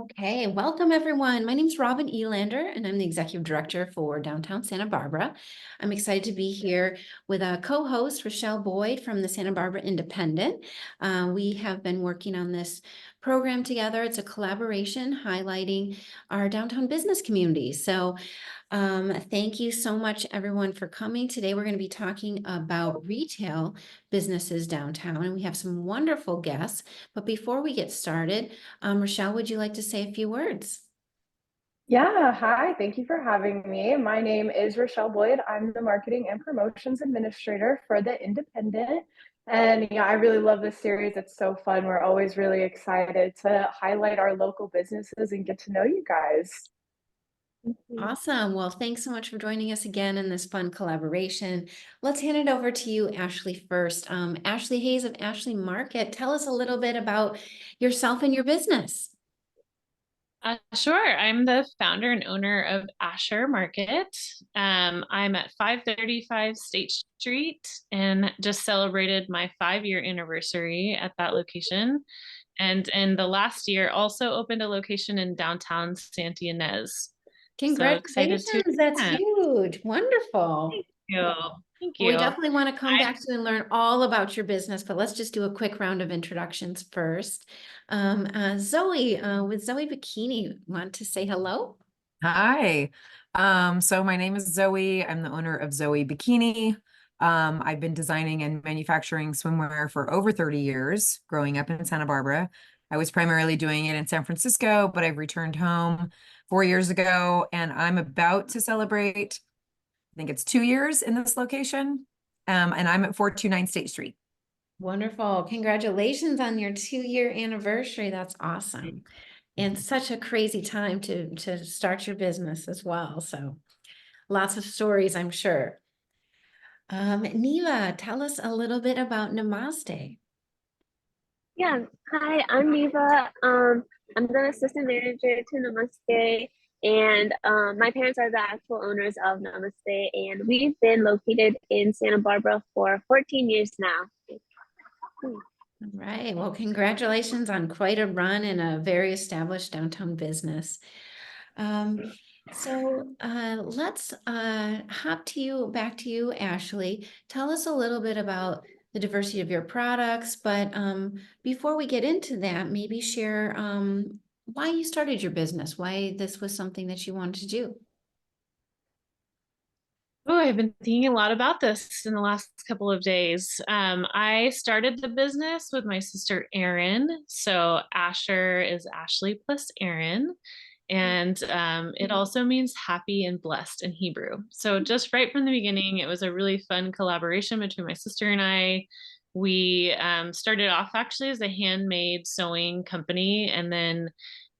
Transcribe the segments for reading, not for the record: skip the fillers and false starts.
Okay, welcome everyone. My name is Robin Elander, and I'm the Executive Director for Downtown Santa Barbara. I'm excited to be here with a co-host, Rochelle Boyd from the Santa Barbara Independent. We have been working on this program together. It's a collaboration highlighting our downtown business community. Thank you so much, everyone, for coming. Today, we're going to be talking about retail businesses downtown, and we have some wonderful guests. But before we get started, Rochelle, would you like to say a few words? Yeah, hi. Thank you for having me. My name is Rochelle Boyd. I'm the Marketing and Promotions Administrator for the Independent. And yeah, I really love this series. It's so fun. We're always really excited to highlight our local businesses and get to know you guys. Awesome. Well, thanks so much for joining us again in this fun collaboration. Let's hand it over to you, Ashley, first. Ashley Hayes of Ashley Market. Tell us a little bit about yourself and your business. Sure. I'm the founder and owner of Asher Market. I'm at 535 State Street and just celebrated my 5-year anniversary at that location. And in the last year, also opened a location in downtown Santa Ynez. So excited to Congratulations. That's expand. huge. Wonderful. Thank you. Thank Well, we you. definitely want to come I back to and learn all about your business, but let's just do a quick round of introductions first. Zoe, with Zoë Bikini, want to say hello? Hi. So my name is Zoe. I'm the owner of Zoë Bikini. I've been designing and manufacturing swimwear for over 30 years, growing up in Santa Barbara. I was primarily doing it in San Francisco, but I've returned home 4 years ago, and I'm about to celebrate, I think it's 2 years in this location. And I'm at 429 State Street. Wonderful. Congratulations on your 2-year anniversary. That's awesome. And such a crazy time to start your business as well. So lots of stories, I'm sure. Neeva, tell us a little bit about Namaste. Yeah, hi, I'm Neeva. I'm the assistant manager to Namaste, and my parents are the actual owners of Namaste, and we've been located in Santa Barbara for 14 years now. All right. Well, congratulations on quite a run in a very established downtown business. Let's hop back to you, Ashley. Tell us a little bit about the diversity of your products, but before we get into that, maybe share why you started your business, why this was something that you wanted to do. Oh, I've been thinking a lot about this in the last couple of days. I started the business with my sister Erin. So Asher is Ashley plus Erin. And it also means happy and blessed in Hebrew. So just right from the beginning, it was a really fun collaboration between my sister and I. We started off actually as a handmade sewing company, and then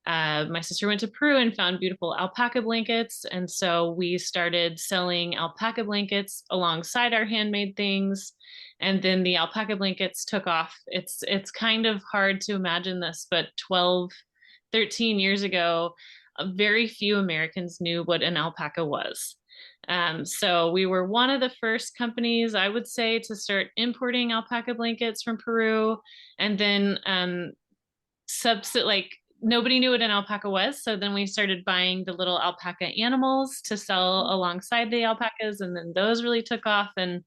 my sister went to Peru and found beautiful alpaca blankets. And so we started selling alpaca blankets alongside our handmade things. And then the alpaca blankets took off. It's kind of hard to imagine this, but 12, 13 years ago, very few Americans knew what an alpaca was. So we were one of the first companies, I would say, to start importing alpaca blankets from Peru. And then like nobody knew what an alpaca was. So then we started buying the little alpaca animals to sell alongside the alpacas. And then those really took off. And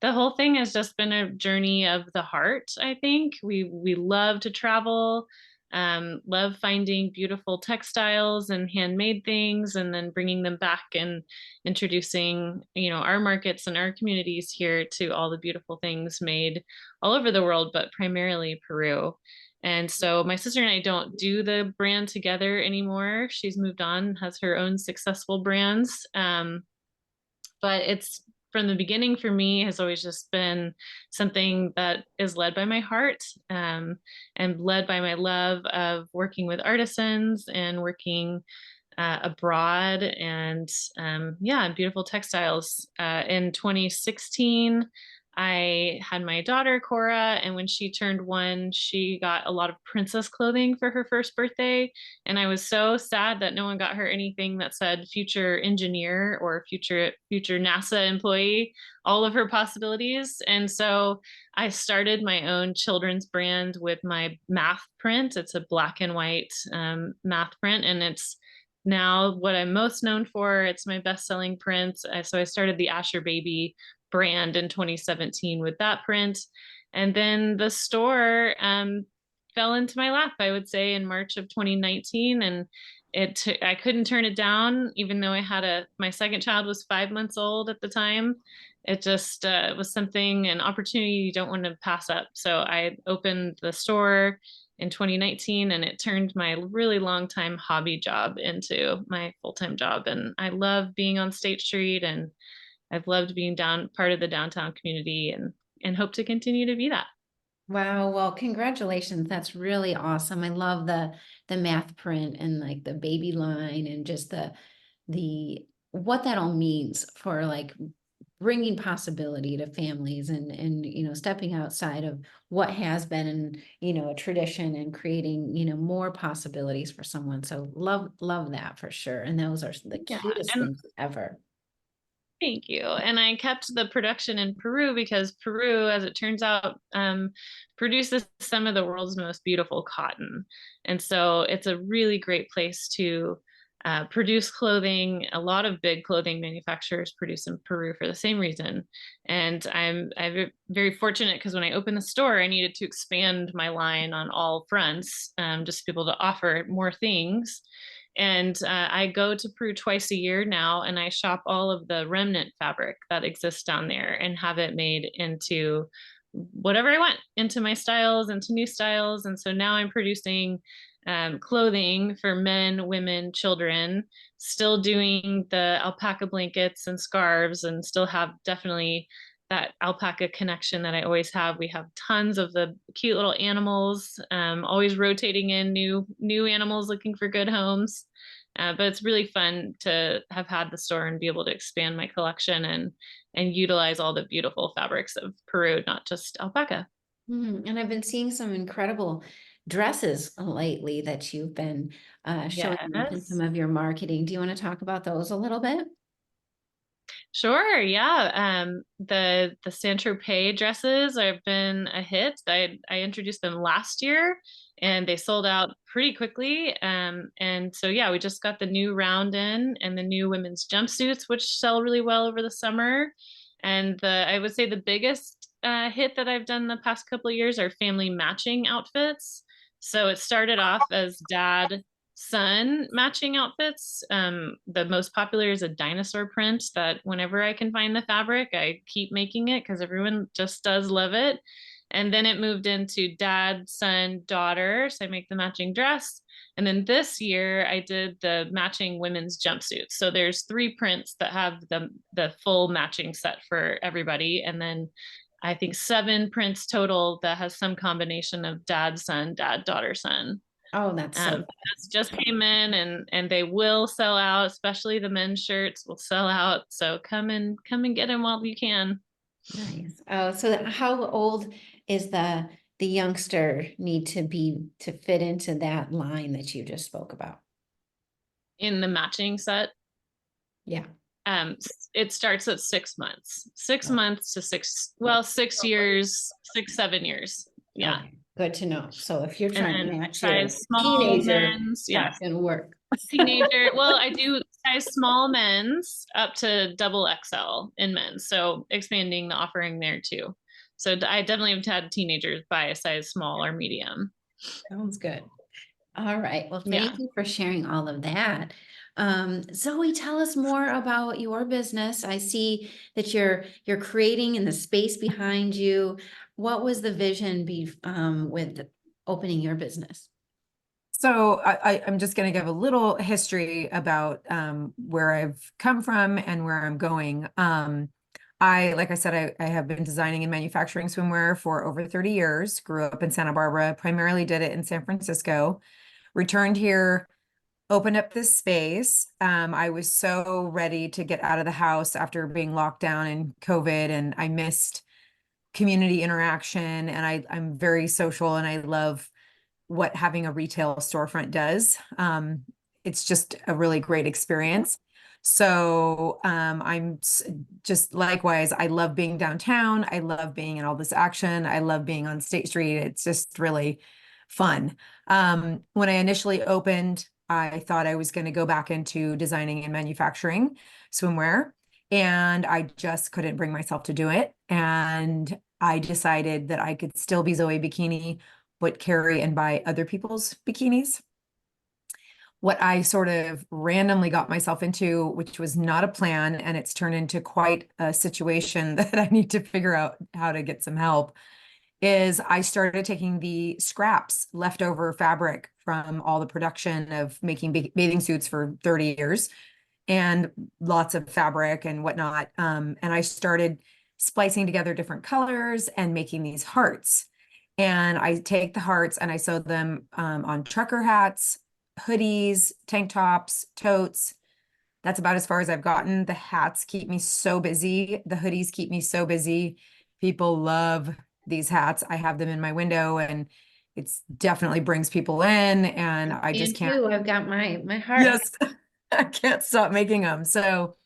the whole thing has just been a journey of the heart, I think. We love to travel, love finding beautiful textiles and handmade things, and then bringing them back and introducing, our markets and our communities here to all the beautiful things made all over the world, but primarily Peru. And so my sister and I don't do the brand together anymore. She's moved on, has her own successful brands. But it's from the beginning for me has always just been something that is led by my heart, and led by my love of working with artisans and working abroad, and beautiful textiles. In 2016, I had my daughter Cora, and when she turned 1, she got a lot of princess clothing for her first birthday. And I was so sad that no one got her anything that said future engineer or future NASA employee, all of her possibilities. And so I started my own children's brand with my math print. It's a black and white math print, and it's now what I'm most known for. It's my best-selling print. So I started the Asher Baby brand in 2017 with that print. And then the store fell into my lap, I would say, in March of 2019. And I couldn't turn it down, even though my second child was 5 months old at the time. It just was something, an opportunity you don't want to pass up. So I opened the store in 2019, and it turned my really long time hobby job into my full-time job. And I love being on State Street, and I've loved being part of the downtown community, and hope to continue to be that. Wow, well, congratulations. That's really awesome. I love the math print and like the baby line and just the what that all means for like bringing possibility to families and stepping outside of what has been a tradition and creating more possibilities for someone. So love that for sure. And those are the Yeah, cutest and things ever. thank you. And I kept the production in Peru because Peru, as it turns out, produces some of the world's most beautiful cotton. And so it's a really great place to produce clothing. A lot of big clothing manufacturers produce in Peru for the same reason. And I'm very fortunate because when I opened the store, I needed to expand my line on all fronts, just to be able to offer more things. And I go to Peru twice a year now, and I shop all of the remnant fabric that exists down there and have it made into whatever I want, into my styles, into new styles. And so now I'm producing clothing for men, women, children, still doing the alpaca blankets and scarves, and still have definitely that alpaca connection that I always have. We have tons of the cute little animals, always rotating in new animals looking for good homes. But it's really fun to have had the store and be able to expand my collection and utilize all the beautiful fabrics of Peru, not just alpaca. And I've been seeing some incredible dresses lately that you've been showing off in some Yes. of your marketing. Do you want to talk about those a little bit? Sure, yeah. The Saint Tropez dresses have been a hit. I introduced them last year, and they sold out pretty quickly. And so yeah, we just got the new round in, and the new women's jumpsuits, which sell really well over the summer. And I would say the biggest hit that I've done the past couple of years are family matching outfits. So it started off as dad son matching outfits. The most popular is a dinosaur print that whenever I can find the fabric, I keep making it because everyone just does love it. And then it moved into dad, son, daughter. So I make the matching dress. And then this year I did the matching women's jumpsuits. So there's 3 prints that have the full matching set for everybody. And then I think 7 prints total that has some combination of dad, son, dad, daughter, son. Oh, that's so That's just came in, and they will sell out, especially the men's shirts will sell out. So come and get them while you can. nice. Oh, so how old is the youngster need to be to fit into that line that you just spoke about? In the matching set, Yeah. it starts at 6 months. 6 Oh, months to 6 years, 6, 7 years. Yeah. okay. Good to know. So if you're And trying to then match your size small teenager, men's, yeah. that's gonna work. Teenager. Well, I do size small men's up to double XL in men's. So expanding the offering there too. So I definitely have had teenagers buy a size small or medium. Sounds good. All right. Well, Yeah. thank you for sharing all of that. Zoe, tell us more about your business. I see that you're creating in the space behind you. What was the vision with opening your business? So I'm just going to give a little history about where I've come from and where I'm going. Like I said, I have been designing and manufacturing swimwear for over 30 years, grew up in Santa Barbara, primarily did it in San Francisco, returned here, opened up this space. I was so ready to get out of the house after being locked down in COVID, and I missed community interaction, and I'm very social, and I love what having a retail storefront does. It's just a really great experience. So just likewise, I love being downtown. I love being in all this action. I love being on State Street. It's just really fun. When I initially opened, I thought I was going to go back into designing and manufacturing swimwear, and I just couldn't bring myself to do it. And I decided that I could still be Zoë Bikini, but carry and buy other people's bikinis. What I sort of randomly got myself into, which was not a plan, and it's turned into quite a situation that I need to figure out how to get some help, is I started taking the scraps, leftover fabric from all the production of making bathing suits for 30 years, and lots of fabric and whatnot. And I started splicing together different colors and making these hearts. And I take the hearts and I sew them on trucker hats, hoodies, tank tops, totes. That's about as far as I've gotten. The hats keep me so busy. The hoodies keep me so busy. People love these hats. I have them in my window, and it's definitely brings people in, and I just And can't. too, I've got my heart. Yes, I can't stop making them. So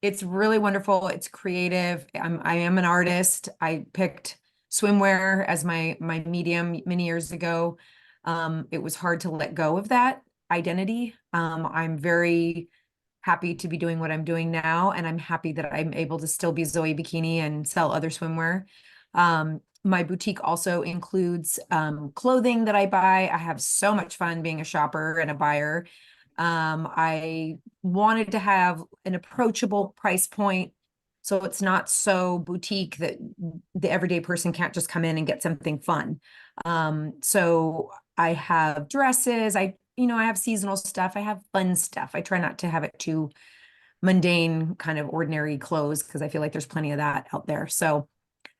it's really wonderful. It's creative. I am an artist. I picked swimwear as my medium many years ago. It was hard to let go of that identity. I'm very happy to be doing what I'm doing now, and I'm happy that I'm able to still be Zoë Bikini and sell other swimwear. My boutique also includes clothing that I buy. I have so much fun being a shopper and a buyer. I wanted to have an approachable price point, so it's not so boutique that the everyday person can't just come in and get something fun. So I have dresses, I have seasonal stuff, I have fun stuff. I try not to have it too mundane, kind of ordinary clothes, because I feel like there's plenty of that out there. So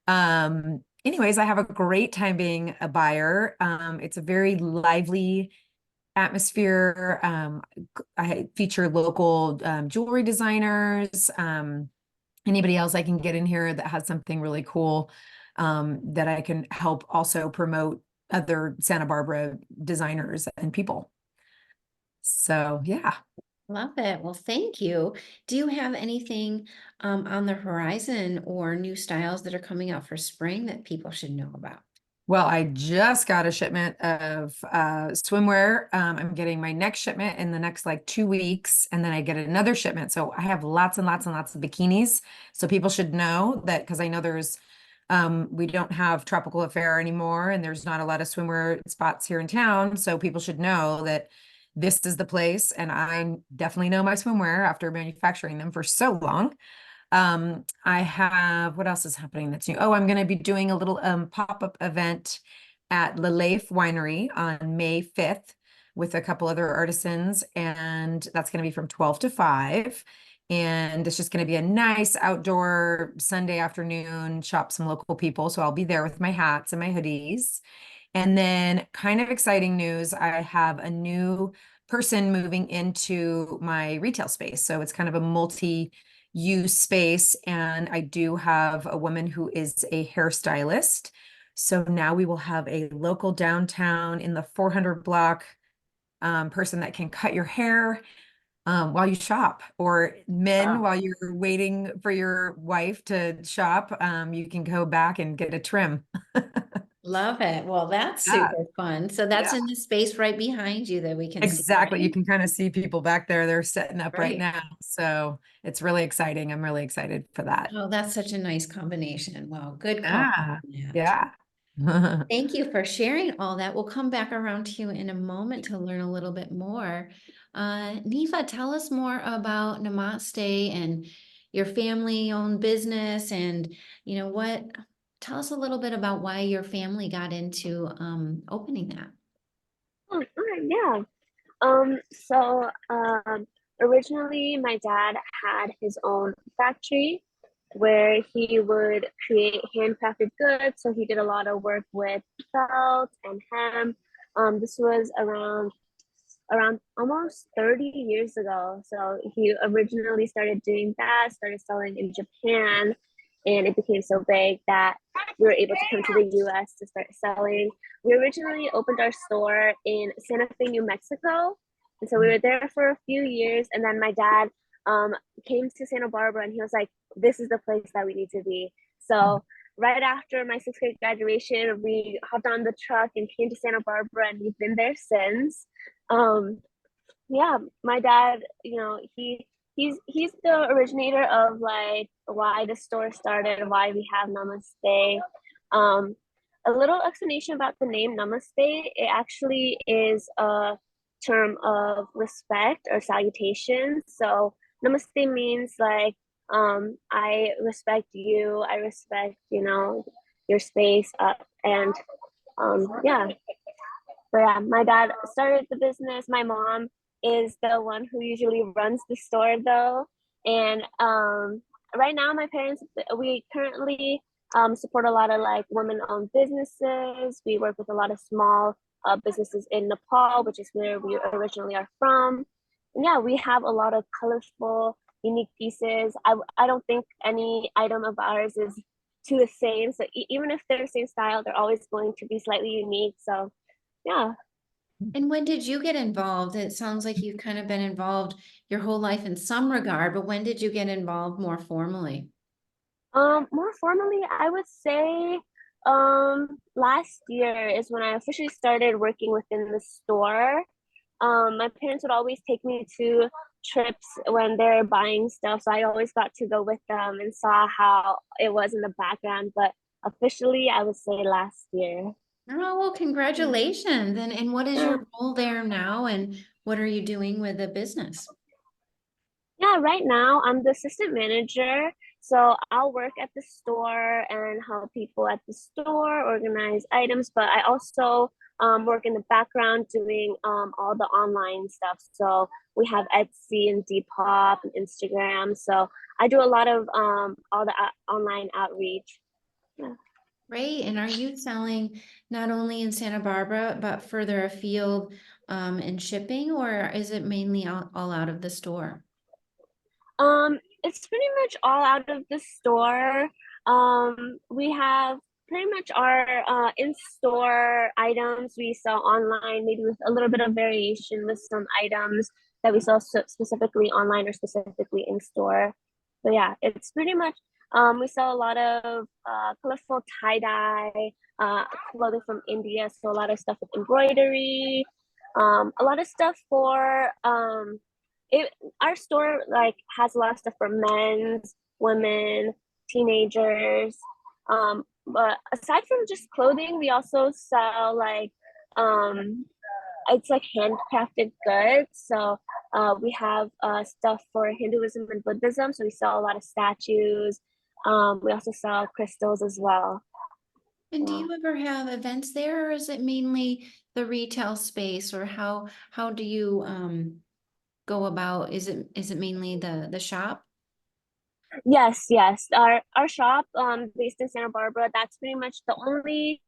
anyways, I have a great time being a buyer. It's a very lively atmosphere. I feature local jewelry designers. Anybody else I can get in here that has something really cool that I can help also promote other Santa Barbara designers and people. So yeah. Love it. Well, thank you. Do you have anything on the horizon or new styles that are coming out for spring that people should know about? Well, I just got a shipment of swimwear. I'm getting my next shipment in the next like 2 weeks, and then I get another shipment. So I have lots and lots and lots of bikinis. So people should know that, because I know we don't have Tropical Affair anymore, and there's not a lot of swimwear spots here in town. So people should know that this is the place, and I definitely know my swimwear after manufacturing them for so long. I have, what else is happening that's new? Oh, I'm going to be doing a little pop-up event at Le Leif Winery on May 5th with a couple other artisans, and that's going to be from 12 to 5. And it's just going to be a nice outdoor Sunday afternoon, shop some local people. So I'll be there with my hats and my hoodies. And then, kind of exciting news, I have a new person moving into my retail space. So it's kind of a multi-use space. And I do have a woman who is a hairstylist. So now we will have a local downtown in the 400 block person that can cut your hair while you shop, or men, while you're waiting for your wife to shop, you can go back and get a trim. Love it. Well, that's Yeah. super fun. So that's Yeah. in the space right behind you that we can see. Exactly. You right? can kind of see people back there. They're setting up right Right. now. So it's really exciting. I'm really excited for that. Oh, that's such a nice combination. Wow, good call. Yeah. on that. Yeah. Thank you for sharing all that. We'll come back around to you in a moment to learn a little bit more. Neeva, tell us more about Namaste and your family-owned business, and tell us a little bit about why your family got into opening that. Oh, alright, yeah. Originally my dad had his own factory where he would create handcrafted goods. So he did a lot of work with felt and hemp. This was around almost 30 years ago. So he originally started doing that, started selling in Japan. and it became so big that we were able to come to the US to start selling. We originally opened our store in Santa Fe, New Mexico. And so we were there for a few years. And then my dad came to Santa Barbara and he was like, this is the place that we need to be. So right after my sixth grade graduation, we hopped on the truck and came to Santa Barbara, and we've been there since. Yeah, my dad, you know, he's the originator of like why the store started, why we have Namaste. A little explanation about the name Namaste. It actually is a term of respect or salutation. So Namaste means like I respect you, I respect, you know, your space, and yeah. But yeah, my dad started the business. My mom is the one who usually runs the store though. And right now my parents, we currently support a lot of like women-owned businesses. We work with a lot of small businesses in Nepal, which is where we originally are from. And yeah, we have a lot of colorful, unique pieces. I don't think any item of ours is to the same. So even if they're the same style, they're always going to be slightly unique. So yeah. And when did you get involved? It sounds like you've kind of been involved your whole life in some regard, but when did you get involved more formally? More formally, I would say last year is when I officially started working within the store. My parents would always take me to trips when they're buying stuff, so I always got to go with them and saw how it was in the background. But officially, I would say last year. Oh, well, congratulations. And what is your role there now? And what are you doing with the business? Yeah, right now I'm the assistant manager. So I'll work at the store and help people at the store organize items, but I also work in the background doing all the online stuff. So we have Etsy and Depop and Instagram. So I do a lot of all the online outreach. Yeah. Great. And are you selling not only in Santa Barbara, but further afield in shipping, or is it mainly all out of the store? It's pretty much all out of the store. We have pretty much our in-store items we sell online, maybe with a little bit of variation with some items that we sell specifically online or specifically in store. But yeah, it's pretty much we sell a lot of colorful tie-dye clothing from India, so a lot of stuff with embroidery, a lot of stuff for it our store like has a lot of stuff for men's, women, teenagers. But aside from just clothing, we also sell like it's like handcrafted goods. So we have stuff for Hinduism and Buddhism. So we sell a lot of statues. We also sell crystals as well. And do you ever have events there, or is it mainly the retail space, or how do you go about, is it mainly the shop? Yes, yes. Our shop based in Santa Barbara, that's pretty much the only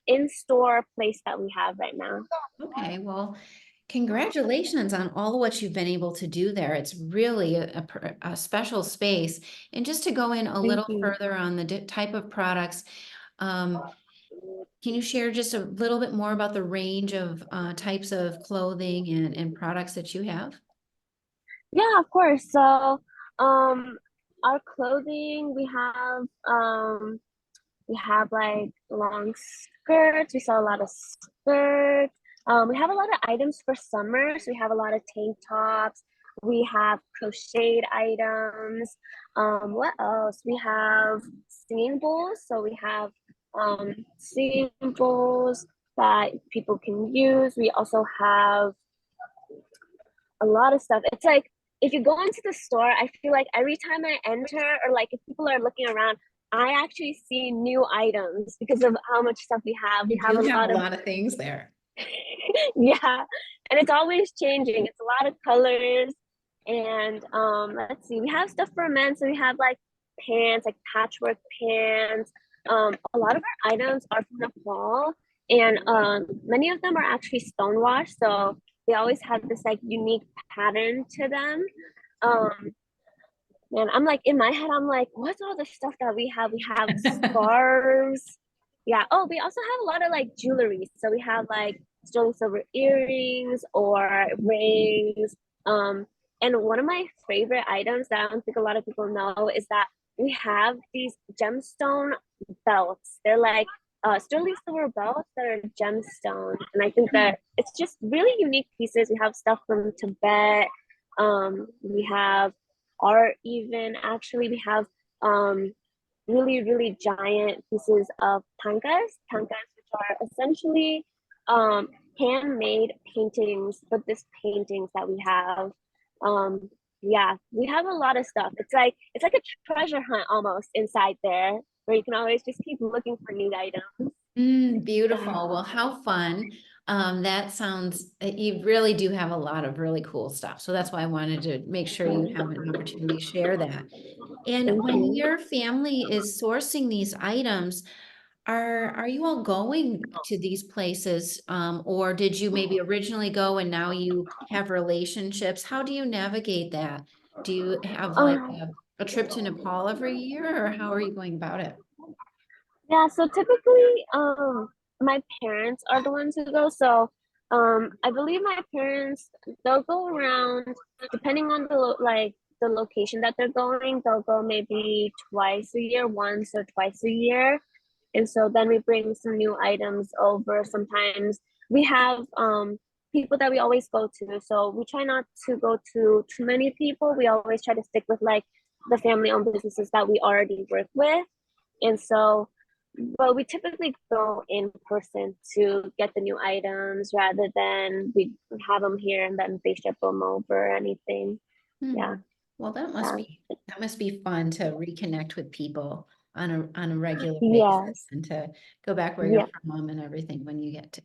in-store place that we have right now. Okay, well, congratulations on all of what you've been able to do there. It's really a special space. And just to go in a little further on the type of products, can you share just a little bit more about the range of types of clothing and products that you have? Yeah, of course. So our clothing, we have like long skirts. We sell a lot of skirts. We have a lot of items for summer. So we have a lot of tank tops. We have crocheted items. What else? We have singing bowls. So we have singing bowls that people can use. We also have a lot of stuff. It's like if you go into the store, I feel like every time I enter, or like if people are looking around, I actually see new items because of how much stuff we have. We have a lot of things there. yeah, and it's always changing. It's a lot of colors. And let's see, we have stuff for men. So we have like pants, like patchwork pants. A lot of our items are from Nepal, and many of them are actually stonewashed. So they always have this like unique pattern to them. Man, I'm like, in my head, I'm like, what's all the stuff that we have? We have scarves. Yeah. Oh, we also have a lot of like jewelry. So we have like sterling silver earrings or rings. Um, and one of my favorite items that I don't think a lot of people know is that we have these gemstone belts. They're like sterling silver belts that are gemstones. And I think that it's just really unique pieces. We have stuff from Tibet. We have art even. Actually, we have really, really giant pieces of tankas, which are essentially handmade paintings, Buddhist paintings that we have. Um, yeah, we have a lot of stuff. It's like a treasure hunt almost inside there, where you can always just keep looking for new items. Beautiful. Well, how fun. That sounds, you really do have a lot of really cool stuff. So that's why I wanted to make sure you have an opportunity to share that. And Thank when you. your family is sourcing these items, are you all going to these places? Or did you maybe originally go and now you have relationships? How do you navigate that? Do you have like Um, a trip to Nepal every year, or how are you going about it? Yeah, so typically, my parents are the ones who go. So, I believe my parents, they'll go around depending on the location that they're going. They'll go maybe twice a year, once or twice a year, and so then we bring some new items over. Sometimes we have people that we always go to. So we try not to go to too many people. We always try to stick with like the family-owned businesses that we already work with, and so. But we typically go in person to get the new items rather than we have them here and then they ship them over or anything. Hmm. Yeah, Well, yeah. that must be fun to reconnect with people on a regular basis Yes, and to go back where you're yeah, from and everything when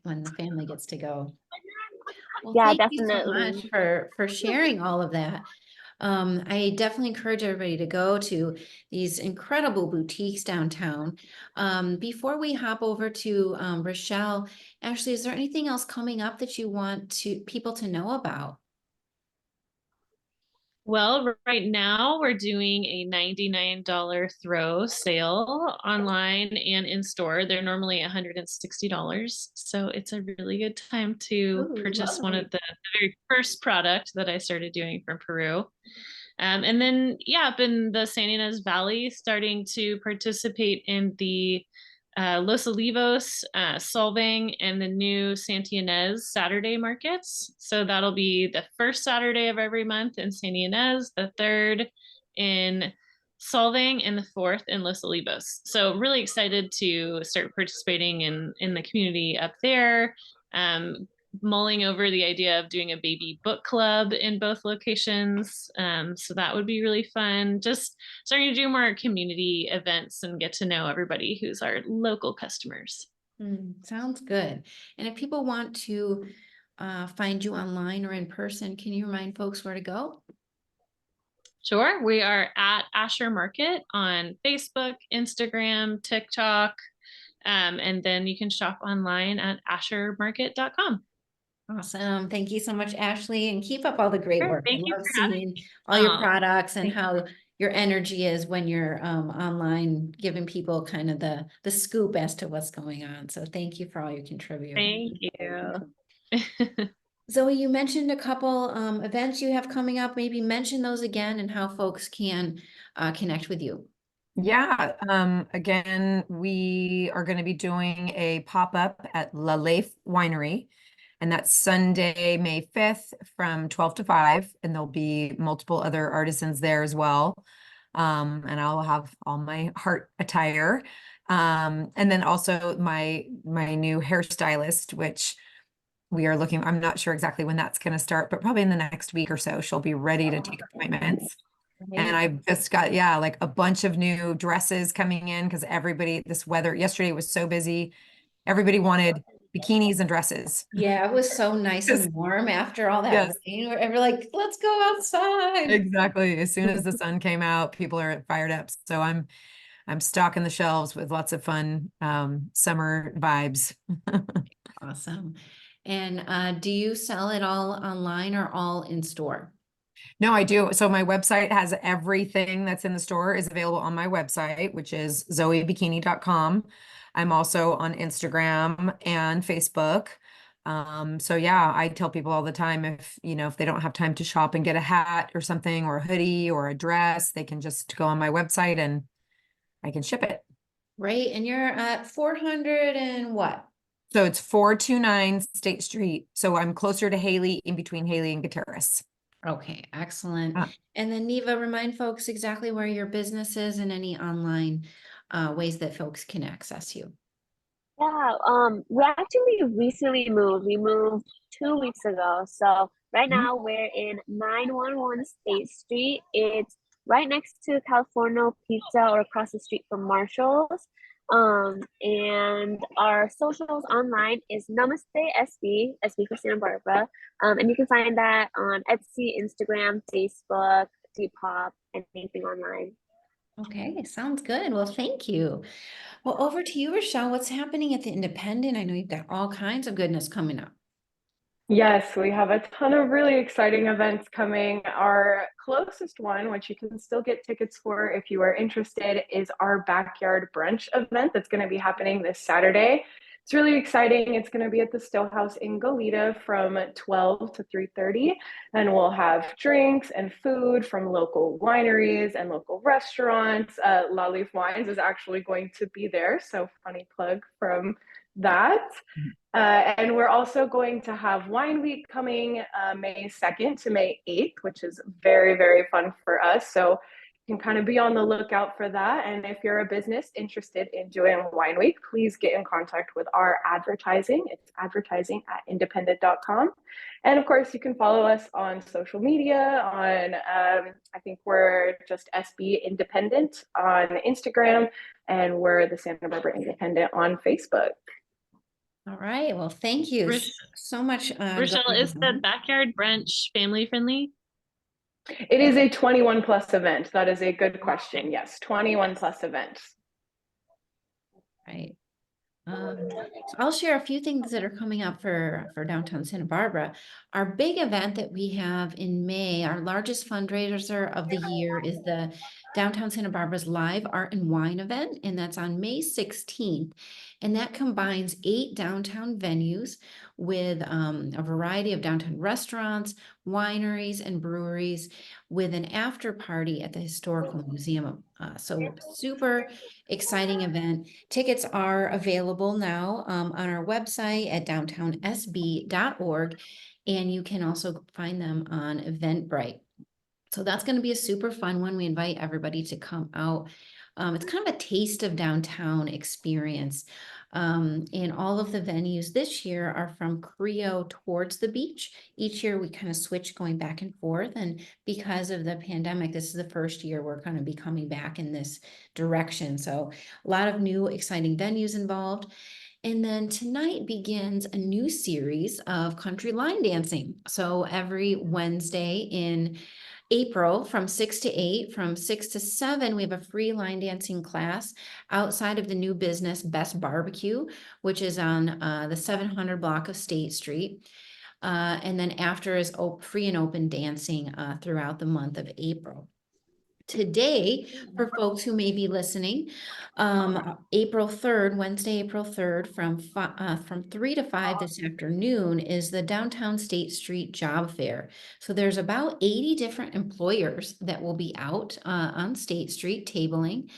when the family gets to go. Well, yeah, thank you so definitely. much for sharing all of that. I definitely encourage everybody to go to these incredible boutiques downtown. Before we hop over to Rochelle, Ashley, is there anything else coming up that you want people to know about? Well, right now we're doing a $99 throw sale online and in store. They're normally $160. So it's a really good time to Ooh, purchase one lovely. of the very first product that I started doing from Peru. And then, yeah, up in the San Ynez Valley, starting to participate in the Los Olivos, Solvang, and the new Santa Ynez Saturday markets. So that'll be the first Saturday of every month in Santa Ynez, the third in Solvang, and the fourth in Los Olivos. So really excited to start participating in the community up there. Mulling over the idea of doing a baby book club in both locations. So that would be really fun. Just starting to do more community events and get to know everybody who's our local customers. Sounds good. And if people want to find you online or in person, can you remind folks where to go? Sure, we are at Asher Market on Facebook, Instagram, TikTok, and then you can shop online at ashermarket.com. Awesome. Thank you so much, Ashley, and keep up all the great Sure, work. I thank you love for having seeing me. all your products and Thank you. how your energy is when you're online, giving people kind of the scoop as to what's going on. So thank you for all your contributing. Thank you. Zoe, you mentioned a couple events you have coming up. Maybe mention those again and how folks can connect with you. Yeah, again, we are going to be doing a pop-up at La Leif Winery, and that's Sunday, May 5th from 12 to 5, and there'll be multiple other artisans there as well. And I'll have all my heart attire. And then also my new hairstylist, which we are looking, I'm not sure exactly when that's going to start, but probably in the next week or so, she'll be ready to take appointments. And I've just got, yeah, like a bunch of new dresses coming in because this weather, yesterday was so busy. Everybody wanted bikinis and dresses. Yeah, it was so nice and warm after all that Yes, rain. We're like, let's go outside. exactly. As soon as the sun came out, people are fired up. So I'm stocking the shelves with lots of fun summer vibes. Awesome. And do you sell it all online or all in store? No, I do. So my website has everything that's in the store is available on my website, which is zoebikini.com. I'm also on Instagram and Facebook. So yeah, I tell people all the time if, if they don't have time to shop and get a hat or something or a hoodie or a dress, they can just go on my website and I can ship it. Right, and you're at 400 and what? So it's 429 State Street. So I'm closer to Haley, in between Haley and Gutierrez. Okay, excellent. Ah. And then Neeva, remind folks exactly where your business is and any online ways that folks can access you. Yeah, we actually recently moved. We moved 2 weeks ago. So right Mhm. now we're in 911 State Street. It's right next to California Pizza or across the street from Marshall's. And our socials online is Namaste SB for Santa Barbara. And you can find that on Etsy, Instagram, Facebook, Depop, anything online. Okay, sounds good. Well, thank you. Well, over to you, Rochelle. What's happening at the Independent? I know you've got all kinds of goodness coming up. Yes, we have a ton of really exciting events coming. Our closest one, which you can still get tickets for if you are interested, is our backyard brunch event that's going to be happening this Saturday. It's really exciting. It's going to be at the Still House in Goleta from 12 to 3:30, and we'll have drinks and food from local wineries and local restaurants. La Leaf Wines is actually going to be there, so funny plug from that. And we're also going to have Wine Week coming May 2nd to May 8th, which is very, very fun for us. So you can kind of be on the lookout for that. And if you're a business interested in doing Wine Week, please get in contact with our advertising. It's advertising@independent.com. And of course, you can follow us on social media on, I think we're just SB Independent on Instagram, and we're the Santa Barbara Independent on Facebook. All right. Well, thank you so much. Rochelle, is the backyard brunch family friendly? It is a 21 plus event. That is a good question. Yes, 21 plus event. Right. So I'll share a few things that are coming up for downtown Santa Barbara. Our big event that we have in May, our largest fundraiser of the year, is the Downtown Santa Barbara's Live Art and Wine event, and that's on May 16th. And that combines 8 downtown venues with a variety of downtown restaurants, wineries, and breweries, with an after party at the Historical Museum. So super exciting event. Tickets are available now on our website at downtownsb.org, and you can also find them on Eventbrite. So that's going to be a super fun one. We invite everybody to come out. It's kind of a taste of downtown experience. And all of the venues this year are from Creo towards the beach. Each year we kind of switch going back and forth. And because of the pandemic, this is the first year we're going to be coming back in this direction. So a lot of new exciting venues involved. And then tonight begins a new series of country line dancing. So every Wednesday in April from 6 to 8, from 6 to 7, we have a free line dancing class outside of the new business Best Barbecue, which is on the 700 block of State Street. And then after is free and open dancing throughout the month of April. Today, for folks who may be listening, April 3rd, Wednesday, April 3rd, from 3 to 5 this afternoon is the Downtown State Street Job Fair. So there's about 80 different employers that will be out on State Street tabling,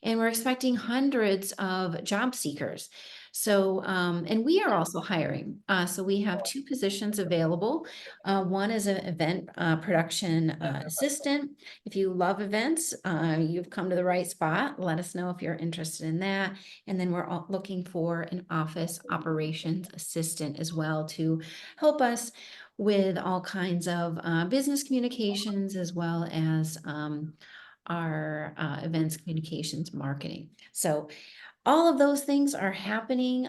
and we're expecting hundreds of job seekers. So, and we are also hiring. So we have 2 positions available. One is an event production assistant. If you love events, you've come to the right spot. Let us know if you're interested in that. And then we're looking for an office operations assistant as well to help us with all kinds of business communications, as well as our events communications marketing. So all of those things are happening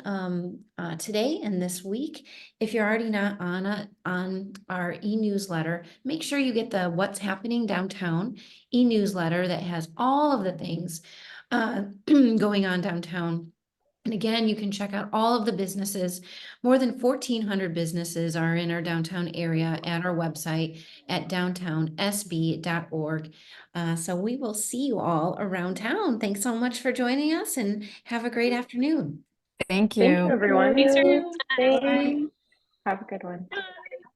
today and this week. If you're already not on our e-newsletter, make sure you get the What's Happening Downtown e-newsletter that has all of the things going on downtown And again, you can check out all of the businesses. More than 1,400 businesses are in our downtown area at our website at downtownsb.org. So we will see you all around town. Thanks so much for joining us and have a great afternoon. Thank Thank you, you. everyone. Thanks for your Thanks. Have a good one. time.